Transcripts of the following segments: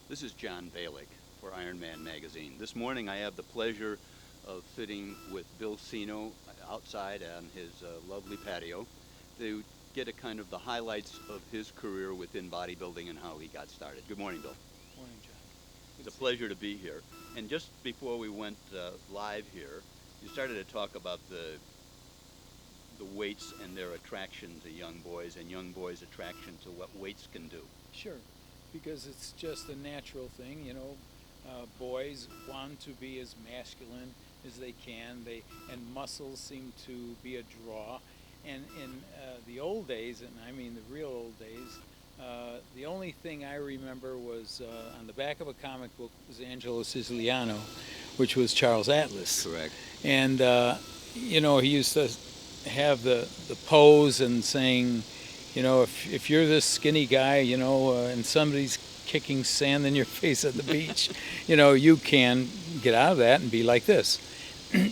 This is John Balick for Iron Man Magazine. This morning I have the pleasure of sitting with Bill Seno outside on his lovely patio to get a kind of the highlights of his career within bodybuilding and how he got started. Good morning, Bill. Morning, John. It's a pleasure to be here. And just before we went live here, you started to talk about the weights and their attraction to young boys and young boys' attraction to what weights can do. Sure, because it's just a natural thing, you know. Boys want to be as masculine as they can, and muscles seem to be a draw. And in the old days, and I mean the real old days, the only thing I remember was on the back of a comic book was Angelo Siciliano, which was Charles Atlas. Correct. And, you know, he used to have the pose and saying, you know, if you're this skinny guy, you know, and somebody's kicking sand in your face at the beach, you know, you can get out of that and be like this.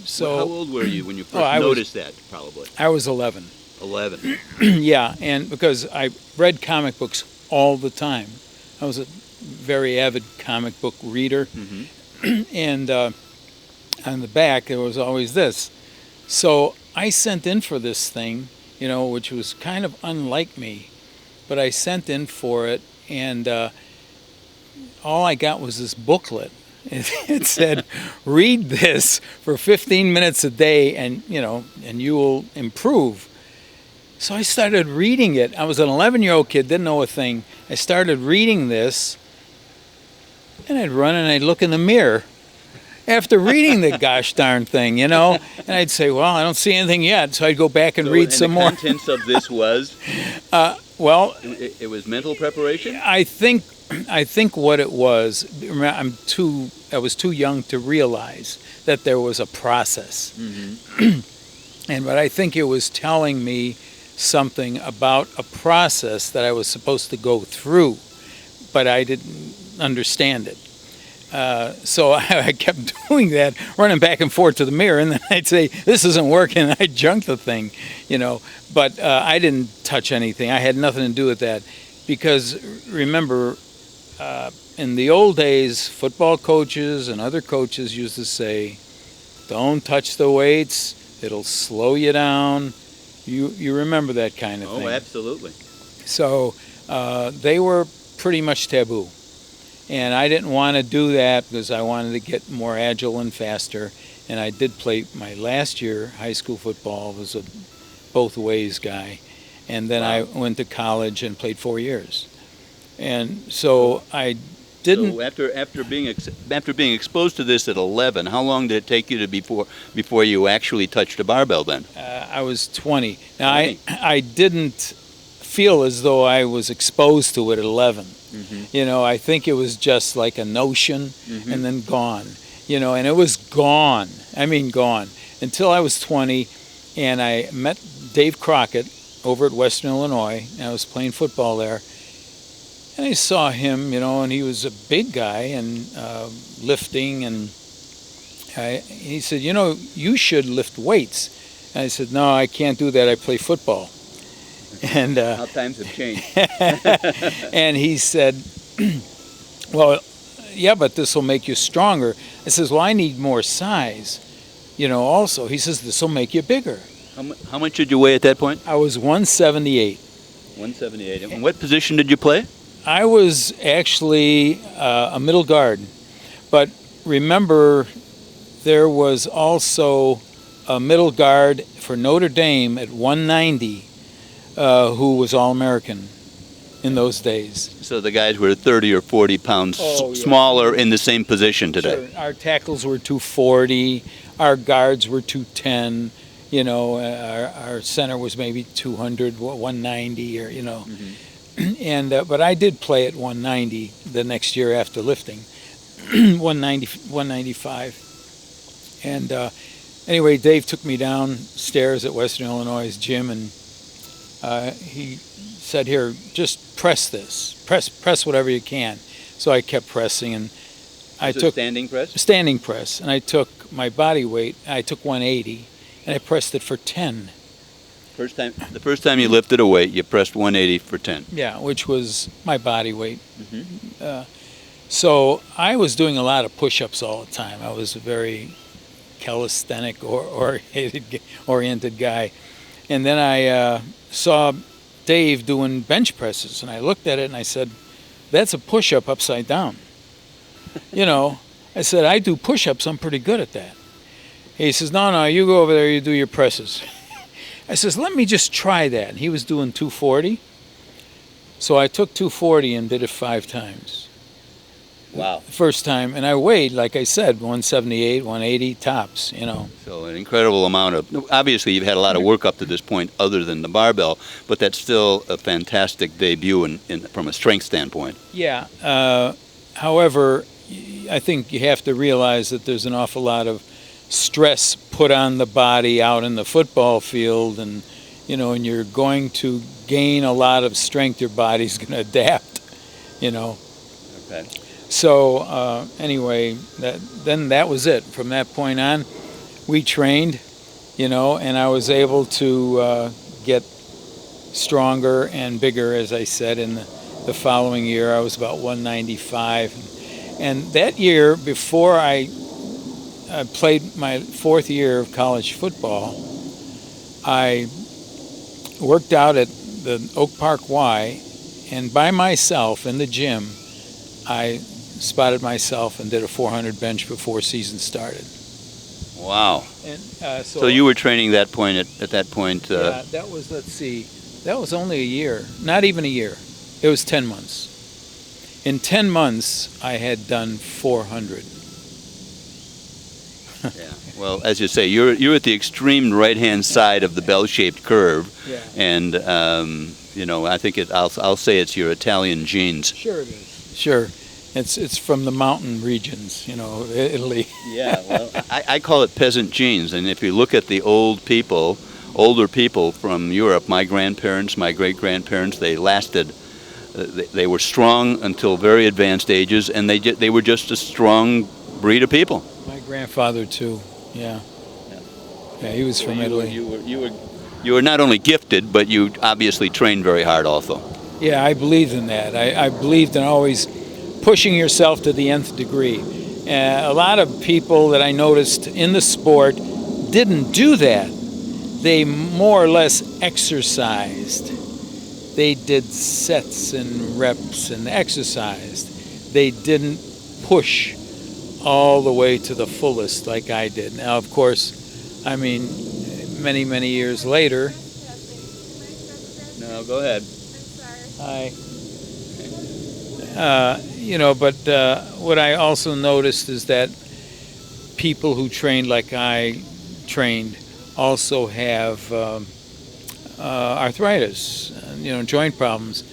So, well, how old were you when you first noticed that, probably? I was 11. 11. Yeah, and because I read comic books all the time. I was a very avid comic book reader. Mm-hmm. And on the back, there was always this. So I sent in for this thing, you know, which was kind of unlike me, but I sent in for it, and all I got was this booklet. It said, read this for 15 minutes a day, and you know, and you will improve. So I started reading it. I was an 11-year-old kid, didn't know a thing. I started reading this, and I'd run and I'd look in the mirror after reading the gosh darn thing, you know, and I'd say, well, I don't see anything yet, so I'd go back and read some more. The contents of this was? Well, it was mental preparation? I think what it was, I was too young to realize that there was a process. Mm-hmm. But I think it was telling me something about a process that I was supposed to go through, but I didn't understand it. So I kept doing that, running back and forth to the mirror, and then I'd say, this isn't working, and I'd junk the thing, you know. But I didn't touch anything. I had nothing to do with that. Because remember, in the old days, football coaches and other coaches used to say, don't touch the weights, it'll slow you down. You remember that kind of thing. Oh, absolutely. So they were pretty much taboo. And I didn't want to do that because I wanted to get more agile and faster. And I did play my last year, high school football, was a both ways guy. And then I went to college and played 4 years. And so I didn't. So after being exposed to this at 11, how long did it take you to before you actually touched a barbell then? I was 20. Now 20. I didn't feel as though I was exposed to it at 11. Mm-hmm. You know, I think it was just like a notion, mm-hmm. and then gone. You know, and it was gone. I mean, gone until I was 20, and I met Dave Crockett over at Western Illinois. And I was playing football there, and I saw him. You know, and he was a big guy and lifting, and he said, "You know, you should lift weights." And I said, "No, I can't do that. I play football." And how times have changed. And he said, well, yeah, but this will make you stronger. I says, well, I need more size, you know, also. He says, this will make you bigger. How much did you weigh at that point? I was 178. 178. And what position did you play? I was actually a middle guard. But remember, there was also a middle guard for Notre Dame at 190. Who was All-American in those days. So the guys were 30 or 40 pounds smaller in the same position today. Sure. Our tackles were 240, our guards were 210, you know, our center was maybe 200, 190, or, you know. Mm-hmm. And but I did play at 190 the next year after lifting, 195. And anyway, Dave took me downstairs at Western Illinois' gym, and he said, here, just press this. Press whatever you can. So I kept pressing, and I took standing press? Standing press. And I took my body weight, I took 180, and I pressed it for 10. The first time you lifted a weight, you pressed 180 for 10. Yeah, which was my body weight. Mm-hmm. So I was doing a lot of push-ups all the time. I was a very calisthenic oriented guy. And then I saw Dave doing bench presses, and I looked at it and I said, that's a push-up upside down. You know, I said, I do push-ups. I'm pretty good at that. He says, no, you go over there, you do your presses. I says, let me just try that. And he was doing 240. So I took 240 and did it 5 times. Wow. First time, and I weighed, like I said, 178, 180 tops, you know. So an incredible amount of, obviously you've had a lot of work up to this point other than the barbell, but that's still a fantastic debut from a strength standpoint. Yeah. However, I think you have to realize that there's an awful lot of stress put on the body out in the football field, and, you know, and you're going to gain a lot of strength. Your body's going to adapt, you know. Okay. So anyway, then that was it. From that point on, we trained, you know, and I was able to get stronger and bigger, as I said. In the following year, I was about 195. And that year, before I played my 4th year of college football, I worked out at the Oak Park Y, and by myself in the gym, I spotted myself and did a 400 bench before season started. Wow. And so you were training at that point. Yeah, that was, let's see, that was only a year, not even a year. It was 10 months. In 10 months, I had done 400. Yeah. Well, as you say, you're at the extreme right-hand side of the bell-shaped curve, Yeah. and you know, I think I'll say it's your Italian genes. Sure it is. Sure. It's from the mountain regions, you know, Italy. Yeah, well, I call it peasant genes, and if you look at the older people from Europe, my grandparents, my great-grandparents, they lasted, they were strong until very advanced ages, and they were just a strong breed of people. My grandfather too, yeah. Yeah, he was from Italy. You were not only gifted, but you obviously trained very hard also. Yeah, I believed in that. I believed in always pushing yourself to the nth degree. A lot of people that I noticed in the sport didn't do that. They more or less exercised. They did sets and reps and exercised. They didn't push all the way to the fullest like I did. Now, of course, I mean, many, many years later. No, go ahead. You know, but what I also noticed is that people who trained like I trained also have arthritis, you know, joint problems.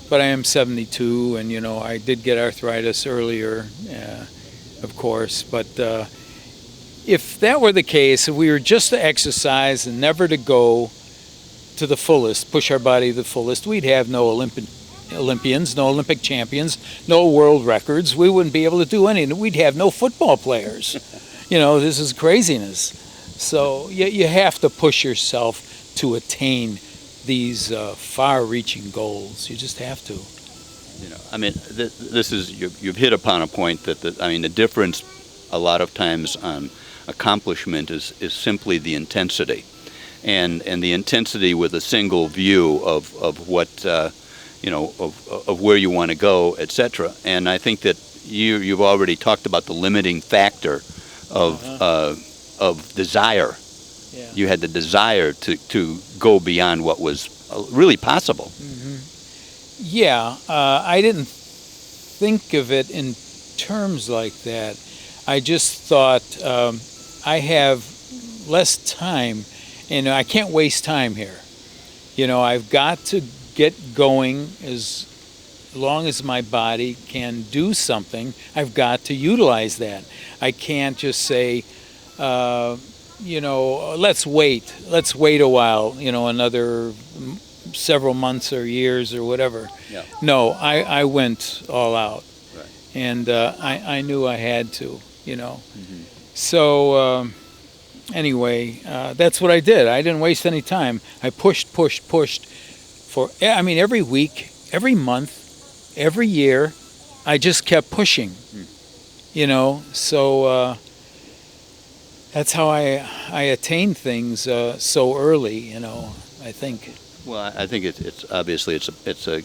But I am 72, and, you know, I did get arthritis earlier, of course. But if that were the case, if we were just to exercise and never to go to the fullest, push our body to the fullest, we'd have no Olympians, no Olympic champions, no world records. We wouldn't be able to do anything. We'd have no football players. You know, this is craziness. So you have to push yourself to attain these far-reaching goals. You just have to. You know, I mean, this is you've hit upon a point that the difference a lot of times on accomplishment is simply the intensity, and the intensity with a single view of what you know, of where you want to go, etc. And I think that you've already talked about the limiting factor of desire. Yeah. You had the desire to go beyond what was really possible. Mm-hmm. Yeah, I didn't think of it in terms like that. I just thought I have less time, and I can't waste time here. You know, I've got to get going as long as my body can do something. I've got to utilize that. I can't just say, you know, let's wait a while, you know, another several months or years or whatever. Yeah. No, I went all out. Right. And I knew I had to, you know. Mm-hmm. So anyway, that's what I did. I didn't waste any time. I pushed for, I mean, every week, every month, every year, I just kept pushing, you know. So that's how I attained things so early, you know. I think. Well, I think it's obviously it's a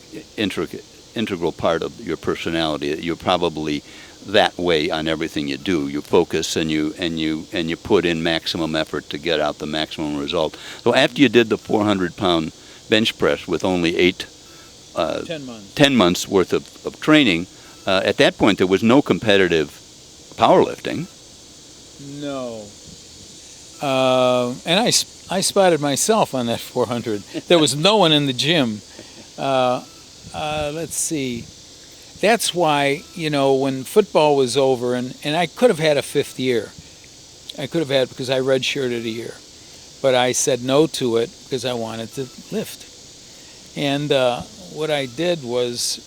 integral part of your personality. You're probably that way on everything you do. You focus and you put in maximum effort to get out the maximum result. So after you did the 400-pound bench press with only 10 months worth of training, at that point there was no competitive powerlifting. No. And I spotted myself on that 400. There was no one in the gym. Let's see. That's why, you know, when football was over, and I could have had a fifth year. I could have had, because I redshirted a year. But I said no to it because I wanted to lift. And what I did was,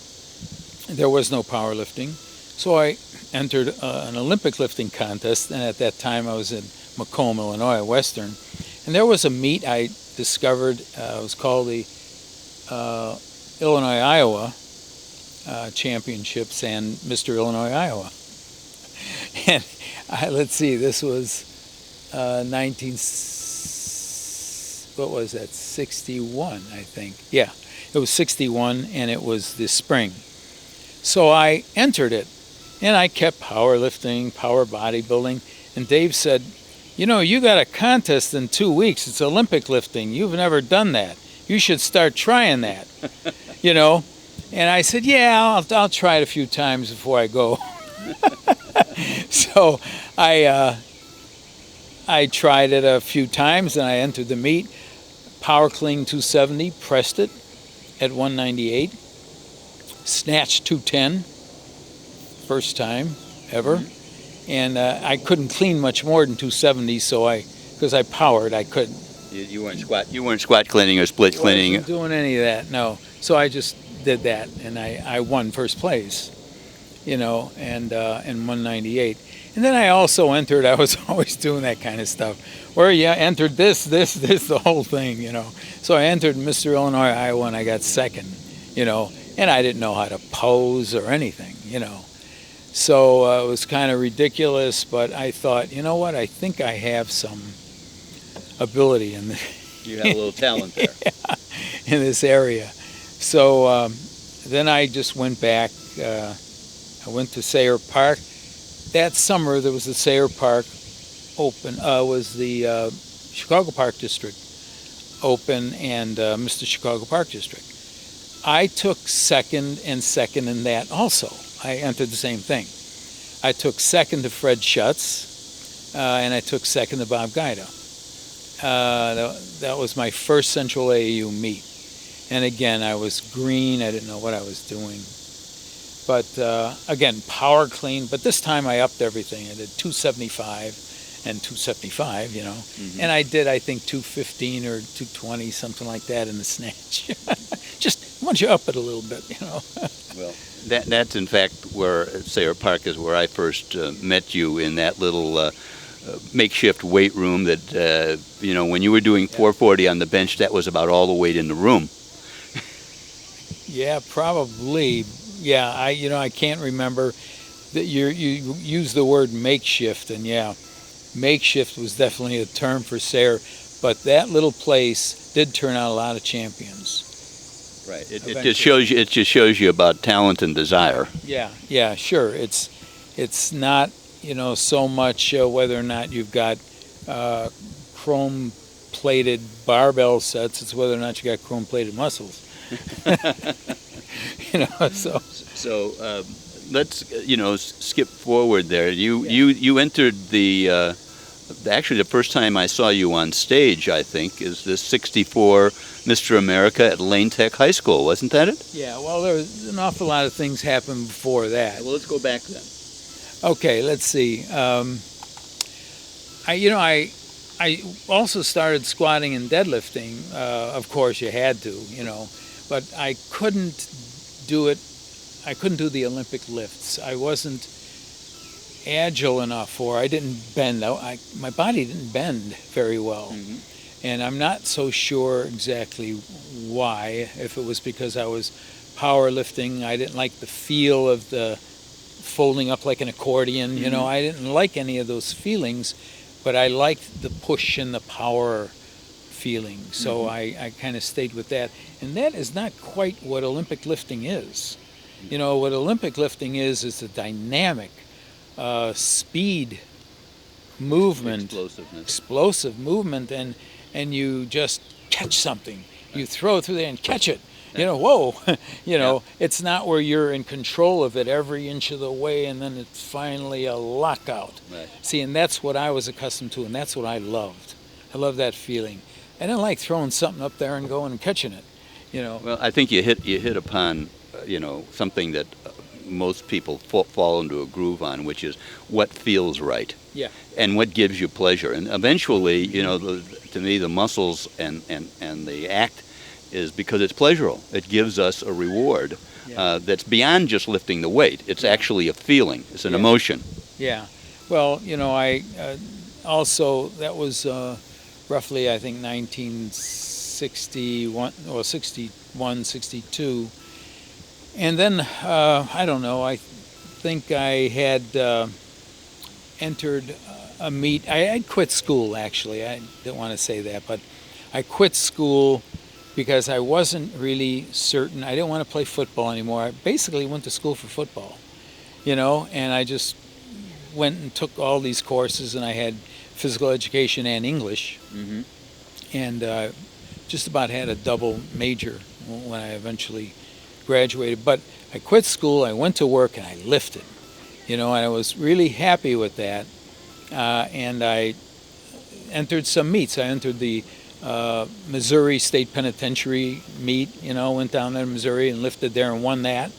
there was no powerlifting. So I entered an Olympic lifting contest, and at that time I was in Macomb, Illinois, Western. And there was a meet I discovered. It was called the Illinois-Iowa Championships and Mr. Illinois, Iowa. And let's see, this was 61, I think. Yeah, it was 61, and it was this spring. So I entered it, and I kept powerlifting, power bodybuilding, and Dave said, you know, you got a contest in 2 weeks. It's Olympic lifting. You've never done that. You should start trying that, you know. And I said, yeah, I'll try it a few times before I go. So I tried it a few times, and I entered the meet. Power clean 270, pressed it at 198, snatched 210, first time ever. And I couldn't clean much more than 270, so because I powered, I couldn't. You weren't squat cleaning or split cleaning. I wasn't doing any of that, no. So I just did that, and I won first place, you know, and in 198. And then I also entered. I was always doing that kind of stuff, where you entered this, the whole thing, you know. So I entered Mr. Illinois, Iowa, and I got second, you know. And I didn't know how to pose or anything, you know. So it was kind of ridiculous, but I thought, you know what, I think I have some ability in this. You have a little talent there. Yeah, in this area. So then I just went back. I went to Sayre Park. That summer there was the Sayre Park Open, was the Chicago Park District Open and Mr. Chicago Park District. I took second in that also. I entered the same thing. I took second to Fred Schutz, and I took second to Bob Guida. That was my first Central AAU meet. And again, I was green. I didn't know what I was doing. But again, power clean. But this time I upped everything. I did 275 and 275, you know. Mm-hmm. And I did, I think, 215 or 220, something like that in the snatch. Just once you up it a little bit, you know. Well, that's in fact where Sayre Park is where I first met you, in that little makeshift weight room that, you know, when you were doing 440 on the bench, that was about all the weight in the room. Yeah, probably. Yeah, I can't remember. That you used the word makeshift, and yeah, makeshift was definitely a term for Sayre, but that little place did turn out a lot of champions. Right. It just shows you about talent and desire. Yeah, sure. It's not, you know, so much whether or not you've got chrome-plated barbell sets. It's whether or not you got chrome-plated muscles. You know, so let's skip forward there. You entered the actually the first time I saw you on stage, I think, is the '64 Mr. America at Lane Tech High School, wasn't that it? Yeah. Well, there was an awful lot of things happened before that. Well, let's go back then. Okay, let's see. I also started squatting and deadlifting. Of course, you had to, you know, but I couldn't do it. I couldn't do the Olympic lifts. I wasn't agile enough, or I didn't bend. My body didn't bend very well. Mm-hmm. And I'm not so sure exactly why, if it was because I was powerlifting. I didn't like the feel of the folding up like an accordion. You know, I didn't like any of those feelings, but I liked the push and the power feeling. So I kind of stayed with that. And that is not quite what Olympic lifting is. You know, what Olympic lifting is the dynamic, speed, movement, explosive movement, and you just catch something. You throw it through there and catch it. You know, whoa, you know, it's not where you're in control of it every inch of the way and then it's finally a lockout. Right. See, and that's what I was accustomed to, and that's what I loved. I love that feeling. I didn't like throwing something up there and going and catching it, you know. Well, I think you hit upon, you know, something that most people fall into a groove on, which is what feels right. Yeah. And what gives you pleasure. And eventually, you know, to me, the muscles and the act is because it's pleasurable. It gives us a reward that's beyond just lifting the weight. It's actually a feeling. It's an emotion. Yeah. Well, you know, I also, that was roughly, I think, 1961, or 61, 62. And then, I don't know, I think I had entered a meet. I'd quit school, actually. I didn't want to say that, but I quit school because I wasn't really certain. I didn't want to play football anymore. I basically went to school for football, you know, and I just went and took all these courses, and I had physical education and English, and just about had a double major when I eventually graduated. But I quit school, I went to work, and I lifted, you know, and I was really happy with that. And I entered some meets. I entered the Missouri State Penitentiary meet, you know, went down there to Missouri and lifted there and won that,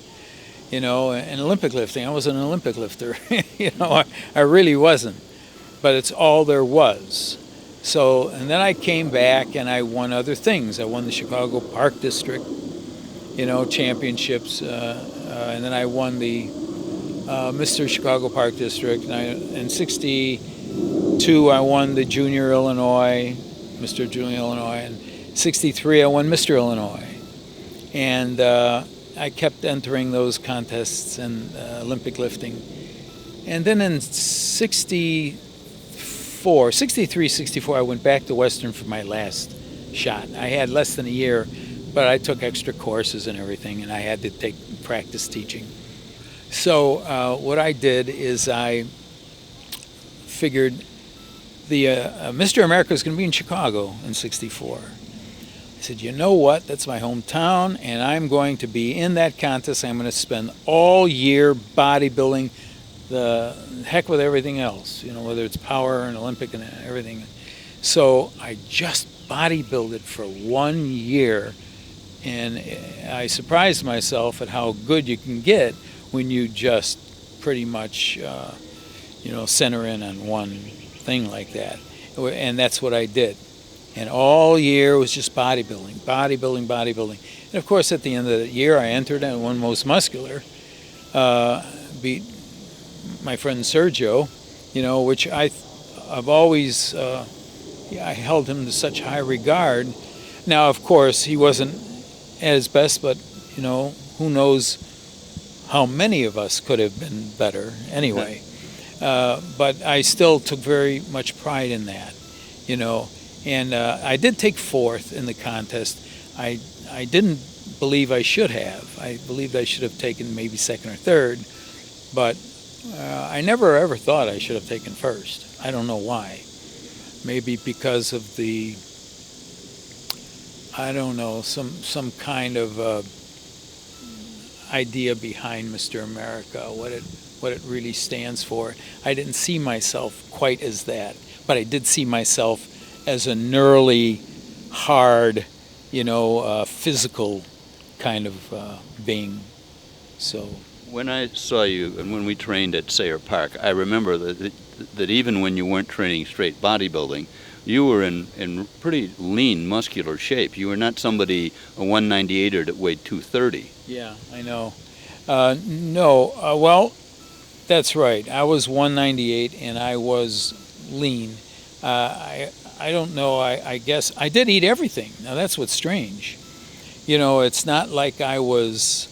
you know, and Olympic lifting. I wasn't an Olympic lifter, you know, I really wasn't, but it's all there was. So, and then I came back and I won other things. I won the Chicago Park District, you know, championships, and then I won the Mr. Chicago Park District. And in 62, I won the Junior Illinois, Mr. Junior Illinois, and 63, I won Mr. Illinois. And I kept entering those contests and Olympic lifting. And then in 63, 64, I went back to Western for my last shot. I had less than a year, but I took extra courses and everything, and I had to take practice teaching. So what I did is I figured the Mr. America is going to be in Chicago in 64. I said, you know what, that's my hometown, and I'm going to be in that contest. I'm going to spend all year bodybuilding, the heck with everything else, you know, whether it's power and Olympic and everything. So I just bodybuilded for 1 year, and I surprised myself at how good you can get when you just pretty much, you know, center in on one thing like that. And that's what I did. And all year was just bodybuilding. And of course, at the end of the year, I entered and won most muscular. Beat my friend Sergio, you know, which I've always, I held him to such high regard. Now, of course, he wasn't at his best, but, you know, who knows how many of us could have been better anyway. But I still took very much pride in that, you know. And I did take fourth in the contest. I didn't believe I should have. I believed I should have taken maybe second or third, but I never ever thought I should have taken first. I don't know why. Maybe because of the, I don't know, some kind of idea behind Mr. America, what it really stands for. I didn't see myself quite as that, but I did see myself as a gnarly, hard, you know, physical kind of being. So when I saw you and when we trained at Sayre Park, I remember that even when you weren't training straight bodybuilding, you were in pretty lean, muscular shape. You were not somebody, a 198er that weighed 230. Yeah, I know. Well, that's right. I was 198 and I was lean. I don't know, I guess I did eat everything. Now that's what's strange. You know, it's not like I was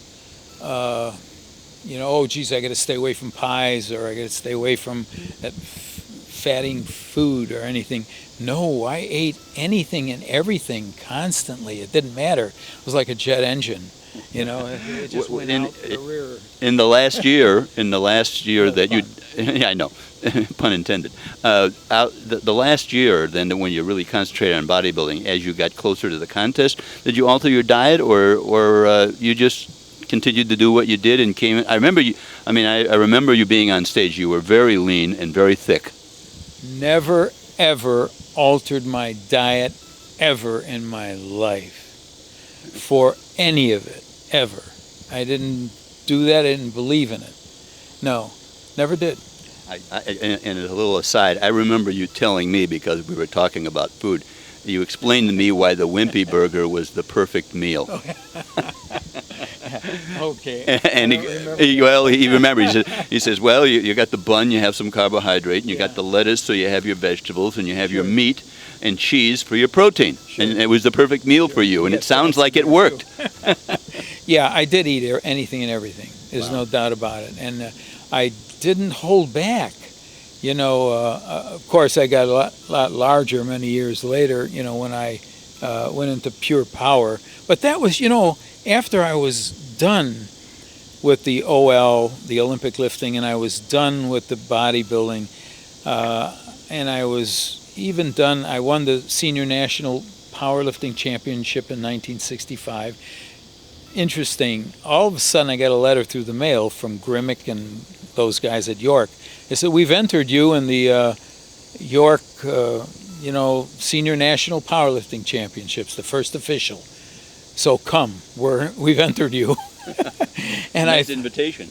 oh, geez, I got to stay away from pies, or I got to stay away from that fatting food or anything. No, I ate anything and everything constantly. It didn't matter. It was like a jet engine. It just went out the rear. In the last year, that you, yeah, I know, pun intended. The last year, then, when you really concentrated on bodybuilding, as you got closer to the contest, did you alter your diet, or you just continued to do what you did and came? I remember you. I mean, I remember you being on stage. You were very lean and very thick. Never ever altered my diet ever in my life for any of it ever. I didn't do that. I didn't believe in it. No, never did. And a little aside, I remember you telling me, because we were talking about food, you explained to me why the Wimpy burger was the perfect meal. Okay. And he remembers. He says, well, you got the bun, you have some carbohydrate, and you got the lettuce, so you have your vegetables, and you have your meat and cheese for your protein. Sure. And it was the perfect meal for you, and it sounds like it worked. Yeah, I did eat anything and everything. There's no doubt about it. And I didn't hold back. Of course, I got a lot larger many years later, when I went into pure power. But that was, after I was done with the OL, the Olympic lifting, and I was done with the bodybuilding, and I was even done, I won the Senior National Powerlifting Championship in 1965. Interesting, all of a sudden I got a letter through the mail from Grimmick and those guys at York. They said, we've entered you in the York, Senior National Powerlifting Championships, the first official. So come, we've entered you. And nice invitation.